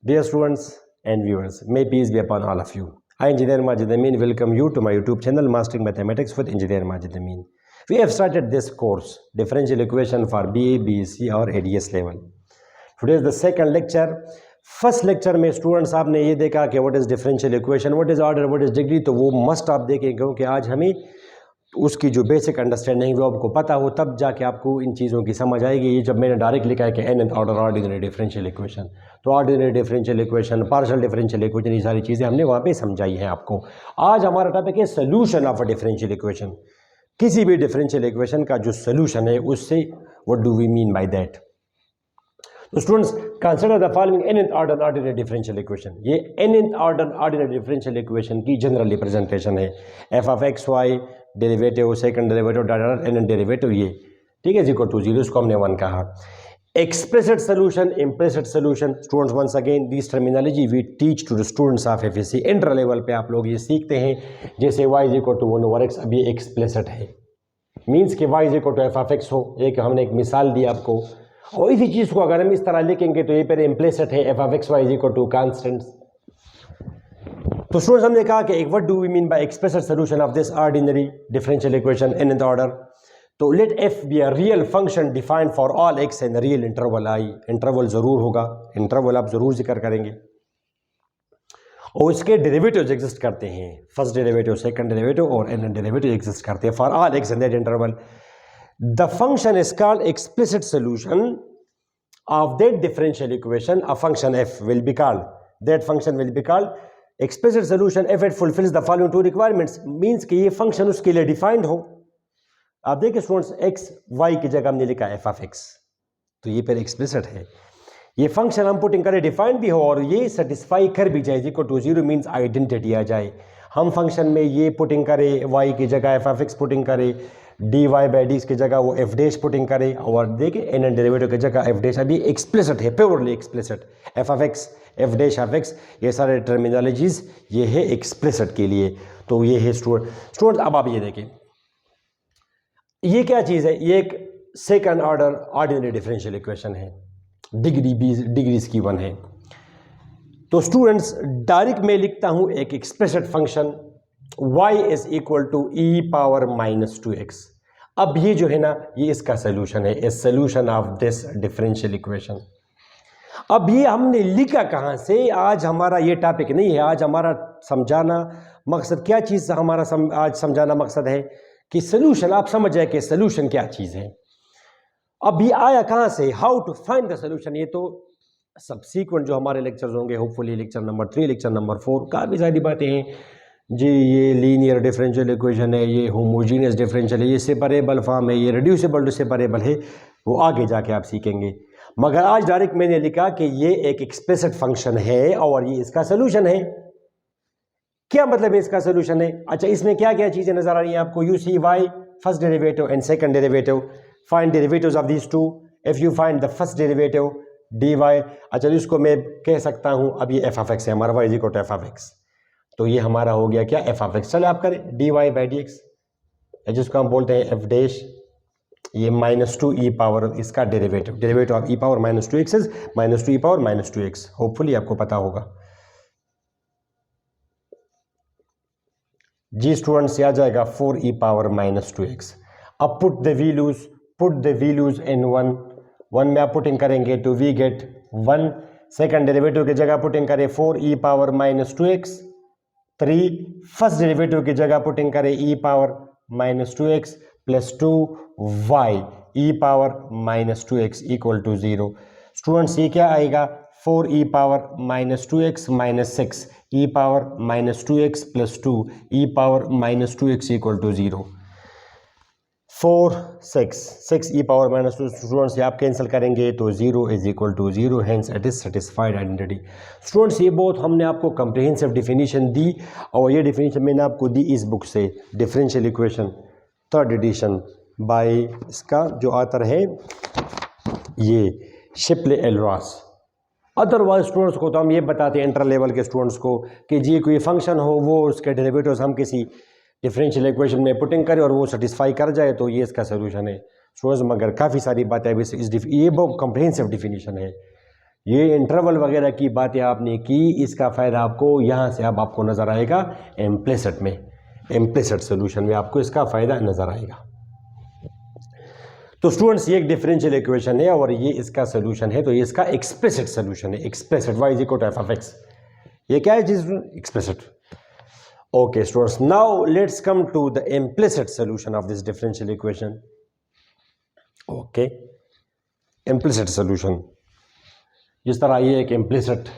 Dear students and viewers, may peace be upon all of you. I, Engineer Majid Amin, welcome you to my YouTube channel, Mastering Mathematics with Engineer Majid Amin. We have started this course, Differential Equation for BA, BSc और ADS level. Today is the second lecture. First lecture में students आपने ये देखा कि what is differential equation, what is order, what is degree, तो वो must आप देखें क्योंकि आज हमें उसकी जो बेसिक अंडरस्टैंडिंग वो आपको पता हो तब जाके आपको इन चीज़ों की समझ आएगी। ये जब मैंने डायरेक्ट लिखा है कि nth order ordinary differential equation, तो ordinary differential equation, partial differential equation, ये सारी चीज़ें हमने वहाँ पे समझाई हैं आपको। आज हमारा टॉपिक है solution of a differential equation. किसी भी डिफरेंशियल इक्वेशन का जो सोल्यूशन है उससे what do we mean by that. तो students consider the following nth order ordinary differential equation. ये nth order ordinary differential equation की जनरल रिप्रेजेंटेशन है। f of x y derivative, second derivative, data n derivative, ये ठीक है, equal to 0, इसको हमने 1 कहा। Explicit solution, implicit solution, students once again this terminology we teach to the students of FSc. Inter level पे आप लोग ये सीखते हैं, जैसे y equal to 1 over x, अभी एक्सप्लिसिट है, मीन्स कि y equal to f of x हो। हमने एक मिसाल दी आपको, और इसी चीज़ को अगर हम इस तरह लिखेंगे तो ये पर इम्प्लिसिट है, f of x y equal to constant. तो स्टूडेंट्स हमने कहा कि एक what do we mean by explicit solution of this ordinary differential equation nth order. तो let f be a real function defined for all x in real interval i। Interval जरूर होगा, interval आप जरूर जिक्र करेंगे, और इसके डेरिवेटिव्स एग्जिस्ट करते हैं, फर्स्ट डेरिवेटिव, सेकंड डेरिवेटिव और nth डेरिवेटिव एग्जिस्ट करते हैं for all x in that interval. The function is called explicit solution of that differential equation. A function f will be called, that function will be called explicit solution if it fulfills the following two requirements. Means कि ये function उसके लिए defined हो। आप देखिए students, x y की जगह हमने लिखा f of x, तो ये पर explicit है। ये फंक्शन हम पुटिंग करें डिफाइंड भी हो और ये सेटिस्फाई कर भी जाए, इक्वल टू 0 मीन्स आइडेंटिटी आ जाए। हम फंक्शन में ये पुटिंग करें, y की जगह f of x पुटिंग करें, डी वाई बाई डी की जगह वो एफ डैश पुटिंग करे, और देखिए एन एन डेरिवेटिव की जगह एफ डैश। अभी एक्सप्लिसिट है, purely explicit, F of x, F dash of x, ये सारे टर्मिनोलॉजीज ये है एक्सप्लिसिट के लिए। तो ये है स्टूडेंट अब आप ये देखें, ये क्या चीज़ है, ये एक second order ordinary differential equation है, डिग्री इसकी 1 है। तो स्टूडेंट्स डायरेक्ट मैं लिखता हूँ एक explicit function y is equal to e power minus 2x। अब ये जो है ना, ये इसका सोल्यूशन है, a solution of this differential equation. अब ये हमने लिखा कहाँ से, आज हमारा ये टॉपिक नहीं है, आज हमारा समझाना मकसद क्या चीज़, हमारा आज समझाना मकसद है कि सोल्यूशन, आप समझ जाए कि सोल्यूशन क्या चीज़ है। अब ये आया कहाँ से, how to find the solution, ये तो सबसीक्वेंट जो हमारे लेक्चर्स होंगे, hopefully lecture number 3, lecture number 4, काफ़ी सारी बातें हैं जी। ये लीनियर डिफरेंशियल इक्वेशन है, ये होमोजीनियस डिफरेंशियल है, ये सेपरेबल फॉर्म है, ये रिड्यूसिबल टू सेपरेबल है, वो आगे जाके आप सीखेंगे। मगर आज डायरेक्ट मैंने लिखा कि ये एक एक्सप्लिसिट फंक्शन है और ये इसका सोल्यूशन है। क्या मतलब है इसका सोल्यूशन है? अच्छा, इसमें क्या क्या चीज़ें नजर आ रही हैं आपको, you see y first derivative and second derivative, find derivatives of these two. If you find the first derivative d y, अच्छा इसको मैं कह सकता हूँ, अब ये एफ ऑफ एक्स है हमारा, y is equal to f of x, तो ये हमारा हो गया क्या, एफ ऑफ एक्स। चले आप करें d y by d x, जिसको हम बोलते हैं एफ डैश, ये -2 ई पावर इसका derivative of e power -2x is -2 e power -2x। Hopefully आपको पता होगा जी स्टूडेंट्स, आ जाएगा 4 ई पावर -2x। अब पुट द वैल्यूज इन 1 में आप पुटिंग करेंगे तो वी गेट 1। सेकंड डेरिवेटिव की जगह पुटिंग करें 4 e power -2x। 3 first derivative की जगह पुटिंग करें e power -2x plus 2 y e power -2x equal to 0। Students ये क्या आएगा, 4 e power -2x minus 6 e power -2x plus 2 e power -2x equal to 0। 4 6 e power -2, students ये आप cancel करेंगे तो 0 is equal to 0, hence it is satisfied identity. Students ये बहुत हमने आपको कंप्रिहेंसिव डिफिनीशन दी, और ये डिफिनीशन मैंने आपको दी इस बुक से, differential equation 3rd addition bye इसका जो ऑथर है ये शिप्ले एल रॉस। अदरवाइज स्टूडेंट्स को तो हम ये बताते हैं इंटर लेवल के स्टूडेंट्स को कि जी कोई फंक्शन हो, वो उसके डेरिवेटिव्स हम किसी डिफरेंशियल इक्वेशन में पुटिंग करें और वो सेटिस्फाई कर जाए तो ये इसका सोल्यूशन है स्टूडेंट्स। मगर काफ़ी सारी बातें अभी ये बहुत कम्प्रिहेंसिव डिफिनीशन है, ये इंटरवल वगैरह की बातें आपने की, इसका फ़ायदा आपको यहाँ से अब आपको नज़र आएगा इम्प्लिसिट में, इम्प्लिसिट सोल्यूशन में आपको इसका फ़ायदा नज़र आएगा। तो स्टूडेंट्स, ये एक डिफरेंशियल इक्वेशन है और ये इसका सोल्यूशन है, तो ये इसका एक्सप्लिसिट सोल्यूशन है। Explicit y is equal to f of x, ये क्या है चीज? Explicit. Okay students, now let's come to the implicit solution of this differential equation. Okay, implicit solution, जिस तरह ये एक इम्प्लिसिट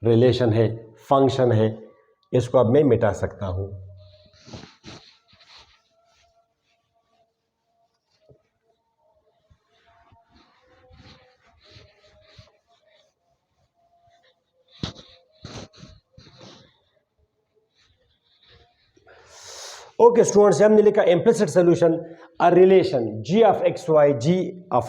रिलेशन है, फंक्शन है, इसको अब मैं मिटा सकता हूं। ओके स्टूडेंट्स, हमने लिखा implicit solution, a relation g of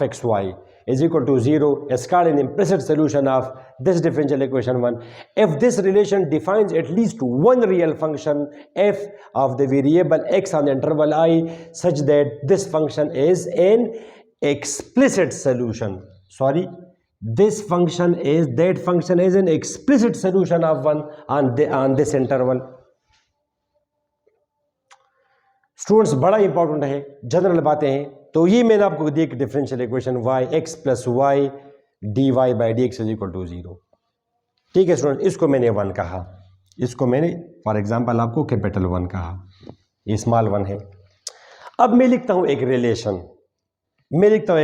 xy is equal to 0 is called an implicit solution of this differential equation 1 if this relation defines at least one real function f of the variable x on the interval I such that this function is an explicit solution. Sorry, that function is an explicit solution of 1 on this interval. Students, बड़ा important है, general बातें हैं। तो ये मैंने आपको दी एक differential equation y x plus y d y by d x is equal to 0। ठीक है स्टूडेंट, इसको मैंने 1 कहा, इसको मैंने फॉर एग्जांपल आपको कैपिटल 1 कहा, ये स्मॉल 1 है। अब मैं लिखता हूं एक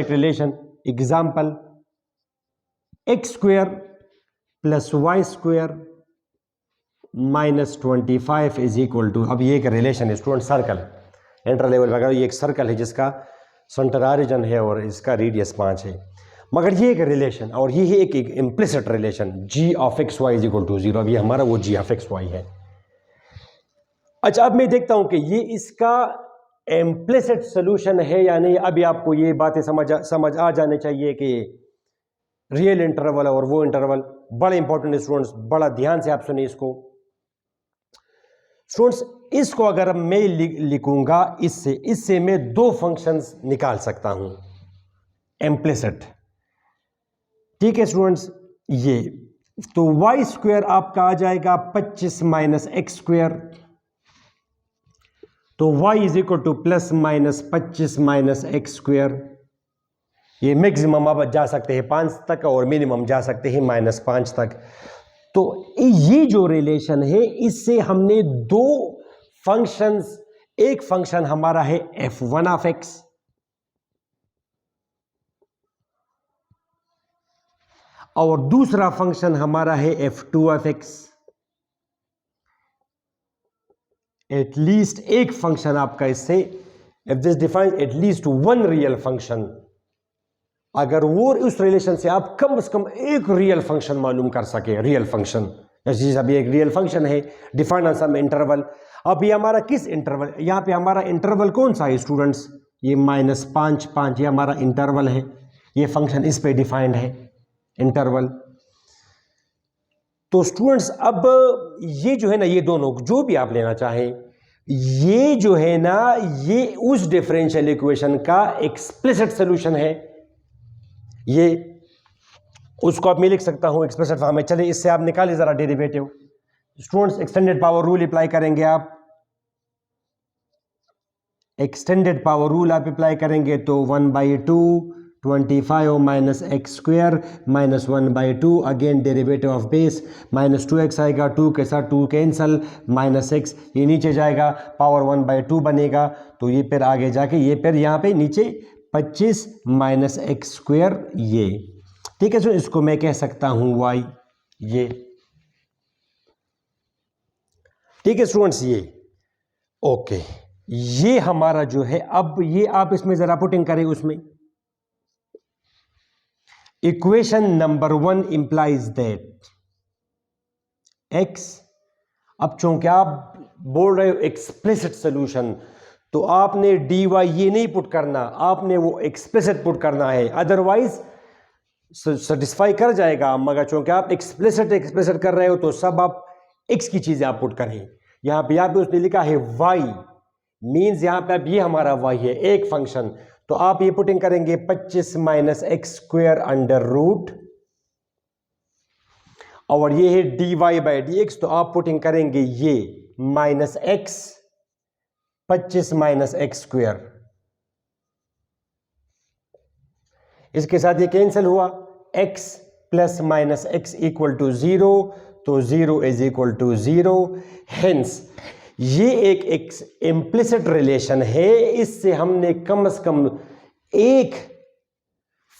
relation, example x square plus y square minus 25 is equal to, अब ये एक रिलेशन है स्टूडेंट, सर्कल, इंटर लेवल वगैरह, ये एक सर्कल है जिसका सेंटर ऑरिजिन है और इसका रेडियस 5 है, मगर ये एक रिलेशन और ये है एक implicit relation g of x y is equal to 0। अब ये हमारा वो g ऑफ एक्स वाई है। अच्छा, अब मैं देखता हूं कि ये इसका इम्प्लिसिट सोल्यूशन है या नहीं। अभी आपको ये बातें समझ आ जाने चाहिए कि रियल इंटरवल और वो इंटरवल बड़ा इंपॉर्टेंट है स्टूडेंट्स, बड़ा ध्यान से आप सुनिए इसको। स्टूडेंट्स, इसको अगर मैं लिखूंगा, इससे मैं 2 फंक्शंस निकाल सकता हूं इम्प्लिसिट। ठीक है स्टूडेंट्स, ये तो वाई स्क्वायर आपका आ जाएगा 25 माइनस एक्स स्क्वायर, तो y is equal to plus minus 25 minus x square. ये मैक्सिमम आप जा सकते हैं 5 तक और मिनिमम जा सकते हैं -5 तक। तो ये जो रिलेशन है, इससे हमने 2 फंक्शंस, एक फंक्शन हमारा है f1 ऑफ x और दूसरा फंक्शन हमारा है f2 ऑफ x। एटलीस्ट एक फंक्शन आपका इससे, if this defines at least one real function, अगर वो उस रिलेशन से आप कम से कम एक रियल फंक्शन मालूम कर सके, रियल फंक्शन, जैसे अभी एक रियल फंक्शन है डिफाइंड ऑन सम इंटरवल। अब ये हमारा किस इंटरवल, यहाँ पे हमारा इंटरवल कौन सा है स्टूडेंट्स? ये -5 ये हमारा इंटरवल है, ये फंक्शन इस पे डिफाइंड है इंटरवल। तो स्टूडेंट्स, अब ये जो है ना, ये दोनों जो भी आप लेना चाहें, ये जो है ना, ये उस डिफरेंशियल इक्वेशन का एक्सप्लिसिट सोल्यूशन है। ये उसको अब मैं लिख सकता हूं एक्सप्लिसिट फॉर्म में। चलिए इससे आप निकालिए जरा derivative. Students, extended power rule apply करेंगे आप, एक्सटेंडेड पावर रूल आप अप्लाई करेंगे तो 1/2 25 minus x square minus 1/2, again derivative of base -2x आएगा, 2 के साथ 2 कैंसल, -x ये नीचे जाएगा, पावर 1/2 बनेगा। तो ये फिर आगे जाके ये फिर यहाँ पे नीचे 25 माइनस एक्स स्क्वायर, ये ठीक है। सो इसको मैं कह सकता हूँ y, ये ठीक है स्टूडेंट्स, ये ओके। ये हमारा जो है, अब ये आप इसमें जरा पुटिंग करें उसमें। Equation number 1 implies that x, अब चूंकि आप बोल रहे हो एक्सप्लिसिट सोल्यूशन, तो आपने dy ये नहीं पुट करना, आपने वो एक्सप्लिसिट पुट करना है, अदरवाइज सेटिस्फाई कर जाएगा। मगर चूंकि आप एक्सप्लिसिट कर रहे हो, तो सब आप x की चीजें आप पुट करें। यहां पे उसने लिखा है y, मीन्स यहां पे अब ये हमारा y है, एक फंक्शन, तो आप ये पुटिंग करेंगे 25 minus x square under root और ये है dy बाई डी एक्स, तो आप पुटिंग करेंगे ये minus x 25 minus x square, इसके साथ ये कैंसिल हुआ, x plus minus x equal to 0, तो 0 इज इक्वल टू 0। हेंस ये एक इम्प्लिसिट रिलेशन है, इससे हमने कम से कम एक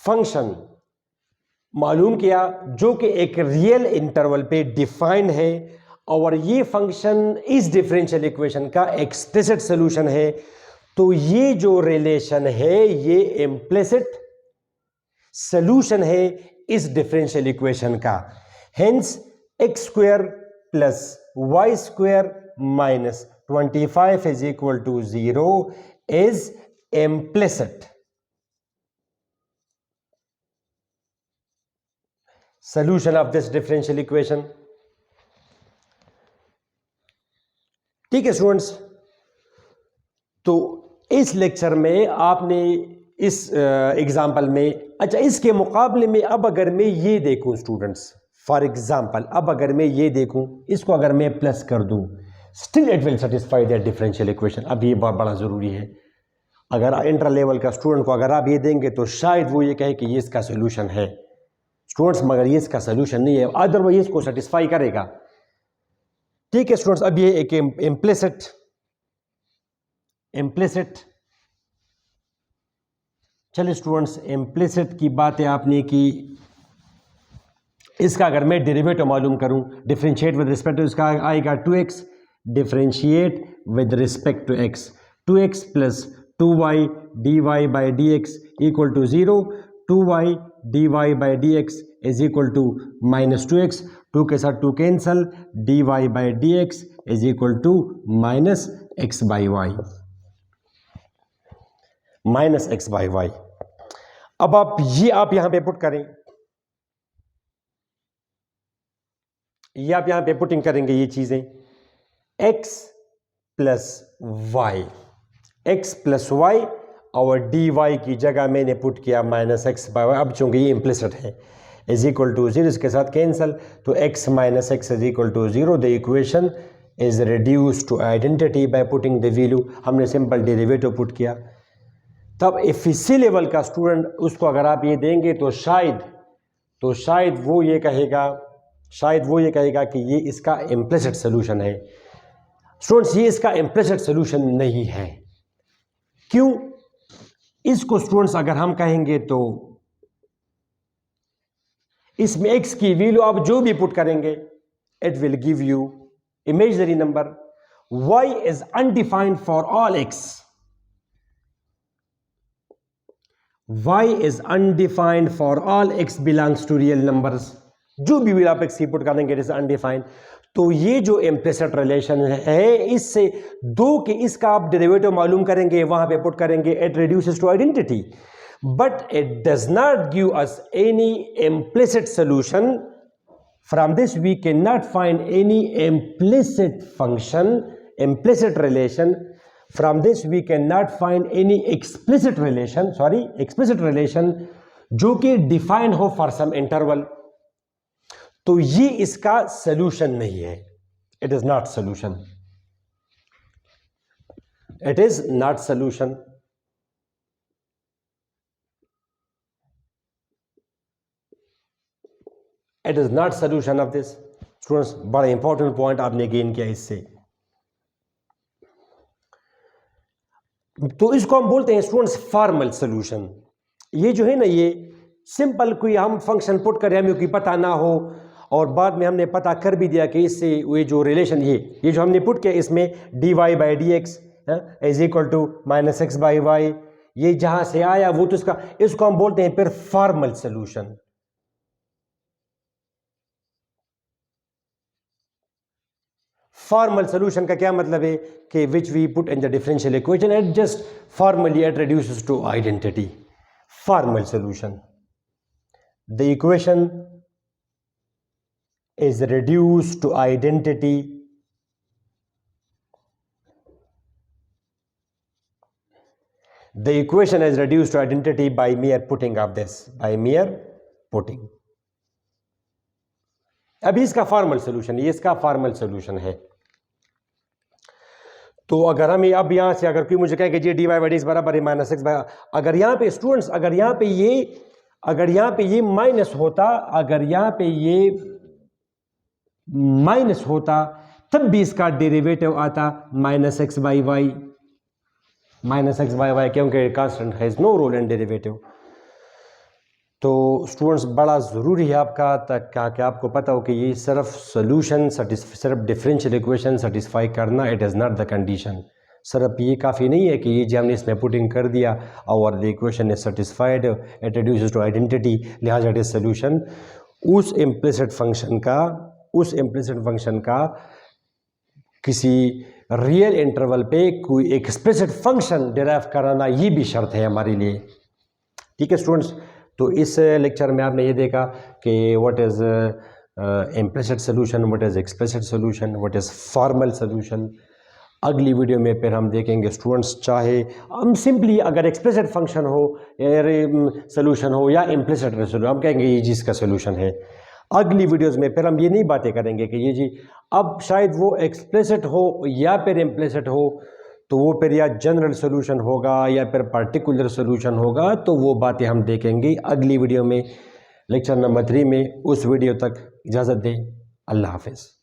फंक्शन मालूम किया जो कि एक रियल इंटरवल पे डिफाइंड है, और ये फंक्शन इस डिफरेंशियल इक्वेशन का एक्सप्लिसिट सॉल्यूशन है। तो ये जो रिलेशन है ये इम्प्लिसिट सॉल्यूशन है इस डिफरेंशियल इक्वेशन का। Hence x square plus y square minus 25 is equal to 0 is implicit solution of this differential equation। ठीक है स्टूडेंट्स, तो इस लेक्चर में आपने इस एग्जाम्पल में, अच्छा इसके मुकाबले में अब अगर मैं ये देखूं स्टूडेंट्स, फॉर एग्जाम्पल अब अगर मैं ये देखूं, इसको अगर मैं प्लस कर दूं, still it will satisfy that differential equation. अब ये बहुत बड़ा ज़रूरी है, अगर इंटर लेवल का स्टूडेंट को अगर आप ये देंगे तो शायद वो ये कहे कि ये इसका सोल्यूशन है स्टूडेंट्स, मगर ये इसका सोल्यूशन नहीं है, अदरवाइज इसको सेटिस्फाई करेगा। ठीक है स्टूडेंट्स, अब ये एक इम्प्लिसिट चलिए स्टूडेंट्स, इम्प्लिसिट की बातें आपने की, इसका अगर मैं डेरिवेटिव मालूम करूं, डिफरेंशिएट विद रिस्पेक्ट टू, इसका आएगा 2x, differentiate with respect to x, 2x plus 2y dy by d x equal to 0, 2y dy by d x is equal to minus 2x, 2 के साथ 2 cancel, dy by d x is equal to minus x by y, minus x by y. अब आप यहां पे put करें, ये आप यहां पे पुटिंग करेंगे ये चीजें, x plus y, x plus y, और डी वाई की जगह मैंने पुट किया माइनस एक्स बाई वाई। अब चूंकि ये इम्प्लिसिट है, इज इक्वल टू 0, इसके साथ कैंसल, तो x minus x is equal to 0। The equation is reduce to identity by putting the value, हमने सिंपल डेरिवेटिव पुट किया। तब इसी लेवल का स्टूडेंट उसको अगर आप ये देंगे तो शायद वो ये कहेगा कि ये इसका इम्प्लिसिट सोल्यूशन है। स्टूडेंट्स, ये इसका इम्प्लिसिट सोल्यूशन नहीं है। क्यों? इसको स्टूडेंट्स अगर हम कहेंगे तो इसमें x की वैल्यू आप जो भी पुट करेंगे, it will give you imaginary number. y is undefined for all x, y is undefined for all x belongs to real numbers, जो भी आप x की पुट करेंगे इट इज अनडिफाइंड। तो ये जो इम्प्लिसिट रिलेशन है, इससे दो के इसका आप डेरिवेटिव मालूम करेंगे, वहां पे पुट करेंगे, it reduces to identity, but it does not give us any implicit solution. From this we can not find any implicit function, implicit relation. From this we cannot find any explicit relation जो कि define हो for some interval. तो ये इसका solution नहीं है, it is not solution, it is not solution. It is not solution of this. Students, बड़ा important point आपने गेन किया इससे। तो इसको हम बोलते हैं स्टूडेंट्स फॉर्मल सॉल्यूशन। ये जो है ना, ये सिंपल कोई हम फंक्शन पुट करें, हमें कोई पता ना हो, और बाद में हमने पता कर भी दिया कि इससे ये जो रिलेशन ये जो हमने पुट किया, इसमें d y by d x is equal to minus x by y, ये जहां से आया वो तो इसको हम बोलते हैं फिर फॉर्मल सॉल्यूशन। फॉर्मल सॉल्यूशन का क्या मतलब है कि which we put in the differential equation and just formally it reduces to identity. Formal solution, the equation is reduced to identity the equation is reduced to identity by mere putting of this, by mere putting. अभी इसका formal solution, ये इसका formal solution है। तो अगर हम अब यहाँ से अगर कोई मुझे कहे कि जी dy बाई डी इज बराबर है माइनस एक्स, अगर यहाँ पे स्टूडेंट्स अगर यहाँ पे ये माइनस होता, अगर यहाँ पे ये माइनस होता तब भी इसका डेरिवेटिव आता माइनस एक्स बाई वाई, क्योंकि constant has no role in derivative. तो स्टूडेंट्स बड़ा ज़रूरी है आपका तक कि आपको पता हो कि ये सिर्फ सोल्यूशन सिर्फ डिफरेंशियल इक्वेशन सेटिस्फाई करना, it is not the condition. सिर्फ ये काफ़ी नहीं है कि ये जो हमने इसमें पुटिंग कर दिया और the equation is satisfied, it reduces to identity, लिहाजा इट इज सोल्यूशन। उस इम्प्लिसिट फंक्शन का किसी रियल इंटरवल पे कोई एक्सप्लिसिट फंक्शन डिराइव कराना, ये भी शर्त है हमारे लिए। ठीक है स्टूडेंट्स, तो इस लेक्चर में आपने ये देखा कि what is implicit solution, what is explicit solution, what is formal solution. अगली वीडियो में फिर हम देखेंगे स्टूडेंट्स, चाहे हम सिंपली अगर एक्सप्लिसिट फंक्शन हो सोल्यूशन हो या इम्प्लिसिट सोल्यूशन, हम कहेंगे ये जी इसका सोल्यूशन है। अगली वीडियोस में फिर हम ये नहीं बातें करेंगे कि ये जी अब शायद वो एक्सप्लिसिट हो या फिर इम्प्लिसिट हो, तो वो फिर या जनरल सोल्यूशन होगा या फिर पर्टिकुलर सोल्यूशन होगा, तो वो बातें हम देखेंगे अगली वीडियो में, लेक्चर नंबर 3 में। उस वीडियो तक इजाज़त दें, अल्लाह हाफिज़।